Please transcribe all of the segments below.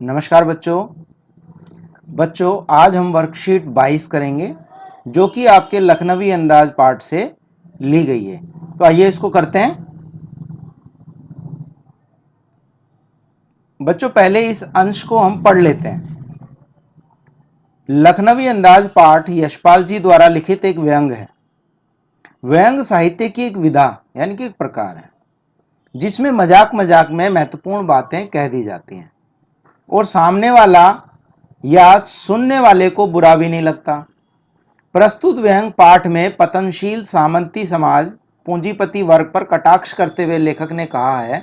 नमस्कार बच्चों आज हम वर्कशीट 22 करेंगे जो कि आपके लखनवी अंदाज पाठ से ली गई है। तो आइए इसको करते हैं। बच्चों पहले इस अंश को हम पढ़ लेते हैं। लखनवी अंदाज पाठ यशपाल जी द्वारा लिखित एक व्यंग है। व्यंग साहित्य की एक विधा यानी कि एक प्रकार है जिसमें मजाक मजाक में महत्वपूर्ण बातें कह दी जाती हैं और सामने वाला या सुनने वाले को बुरा भी नहीं लगता। प्रस्तुत व्यंग पाठ में पतनशील सामंती समाज पूंजीपति वर्ग पर कटाक्ष करते हुए लेखक ने कहा है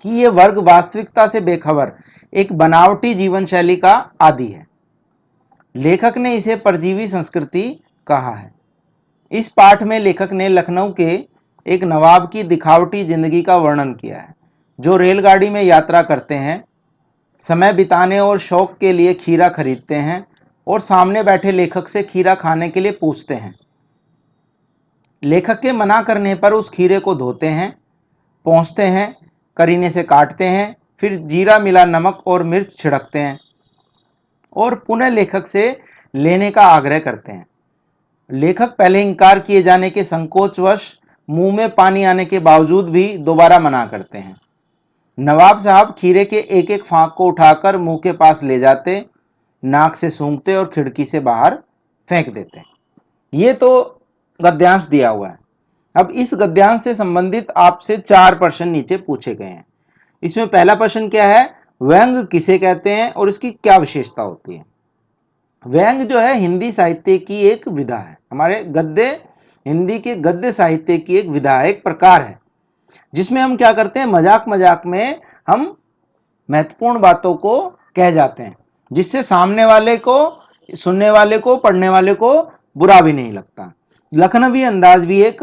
कि यह वर्ग वास्तविकता से बेखबर एक बनावटी जीवन शैली का आदी है। लेखक ने इसे परजीवी संस्कृति कहा है। इस पाठ में लेखक ने लखनऊ के एक नवाब की दिखावटी जिंदगी का वर्णन किया है जो रेलगाड़ी में यात्रा करते हैं, समय बिताने और शौक के लिए खीरा खरीदते हैं और सामने बैठे लेखक से खीरा खाने के लिए पूछते हैं। लेखक के मना करने पर उस खीरे को धोते हैं, पोंछते हैं, करीने से काटते हैं, फिर जीरा मिला नमक और मिर्च छिड़कते हैं और पुनः लेखक से लेने का आग्रह करते हैं। लेखक पहले इंकार किए जाने के संकोचवश मुंह में पानी आने के बावजूद भी दोबारा मना करते हैं। नवाब साहब खीरे के एक एक फांक को उठाकर मुंह के पास ले जाते, नाक से सूंघते और खिड़की से बाहर फेंक देते हैं। ये तो गद्यांश दिया हुआ है। अब इस गद्यांश से संबंधित आपसे 4 प्रश्न नीचे पूछे गए हैं। इसमें पहला प्रश्न क्या है, व्यंग किसे कहते हैं और इसकी क्या विशेषता होती है। व्यंग जो है हिंदी साहित्य की एक विधा है। हमारे गद्य हिंदी के गद्य साहित्य की एक विधा है, एक प्रकार है जिसमें हम क्या करते हैं, मजाक मजाक में हम महत्वपूर्ण बातों को कह जाते हैं जिससे सामने वाले को, सुनने वाले को, पढ़ने वाले को बुरा भी नहीं लगता। लखनवी अंदाज भी एक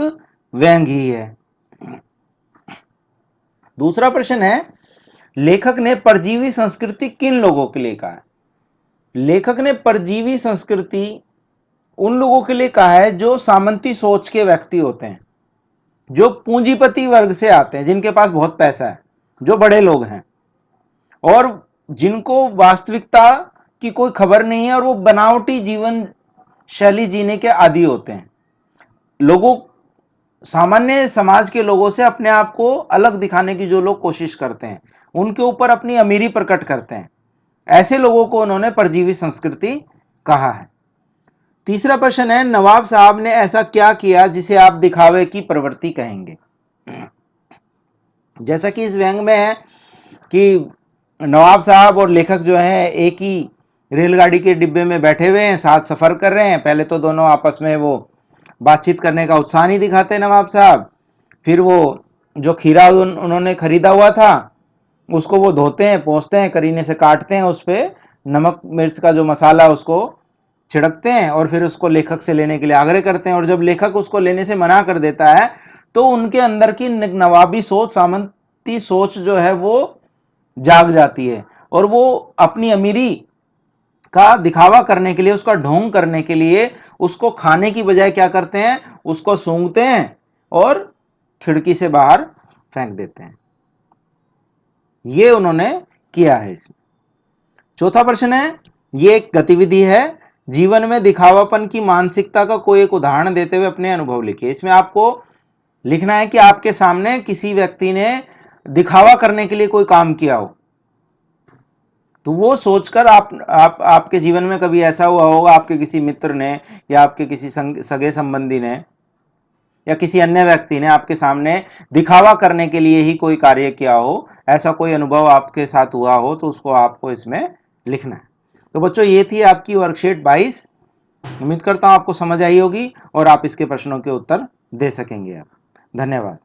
व्यंग ही है। दूसरा प्रश्न है, लेखक ने परजीवी संस्कृति किन लोगों के लिए कहा है। लेखक ने परजीवी संस्कृति उन लोगों के लिए कहा है जो सामंती सोच के व्यक्ति होते हैं, जो पूंजीपति वर्ग से आते हैं, जिनके पास बहुत पैसा है, जो बड़े लोग हैं और जिनको वास्तविकता की कोई खबर नहीं है और वो बनावटी जीवन शैली जीने के आदी होते हैं। लोगों, सामान्य समाज के लोगों से अपने आप को अलग दिखाने की जो लोग कोशिश करते हैं, उनके ऊपर अपनी अमीरी प्रकट करते हैं, ऐसे लोगों को उन्होंने परजीवी संस्कृति कहा है। तीसरा प्रश्न है, नवाब साहब ने ऐसा क्या किया जिसे आप दिखावे की प्रवृत्ति कहेंगे। जैसा कि इस व्यंग में है कि नवाब साहब और लेखक जो है एक ही रेलगाड़ी के डिब्बे में बैठे हुए हैं, साथ सफर कर रहे हैं। पहले तो दोनों आपस में वो बातचीत करने का उत्साह नहीं दिखाते नवाब साहब, फिर वो जो खीरा उन्होंने खरीदा हुआ था उसको वो धोते हैं, पोंछते हैं, करीने से काटते हैं, उस पर नमक मिर्च का जो मसाला उसको छिड़कते हैं और फिर उसको लेखक से लेने के लिए आग्रह करते हैं। और जब लेखक उसको लेने से मना कर देता है तो उनके अंदर की नवाबी सोच, सामंती सोच जो है वो जाग जाती है और वो अपनी अमीरी का दिखावा करने के लिए, उसका ढोंग करने के लिए उसको खाने की बजाय क्या करते हैं, उसको सूंघते हैं और खिड़की से बाहर फेंक देते हैं। ये उन्होंने किया है इसमें। चौथा प्रश्न है, ये एक गतिविधि है, जीवन में दिखावापन की मानसिकता का कोई एक उदाहरण देते हुए अपने अनुभव लिखिए। इसमें आपको लिखना है कि आपके सामने किसी व्यक्ति ने दिखावा करने के लिए कोई काम किया हो, तो वो सोचकर आपके जीवन में कभी ऐसा हुआ होगा, आपके किसी मित्र ने या आपके किसी सगे संबंधी ने या किसी अन्य व्यक्ति ने आपके सामने दिखावा करने के लिए ही कोई कार्य किया हो, ऐसा कोई अनुभव आपके साथ हुआ हो, तो उसको आपको इसमें लिखना है। तो बच्चों ये थी आपकी वर्कशीट 22। उम्मीद करता हूं आपको समझ आई होगी और आप इसके प्रश्नों के उत्तर दे सकेंगे। धन्यवाद।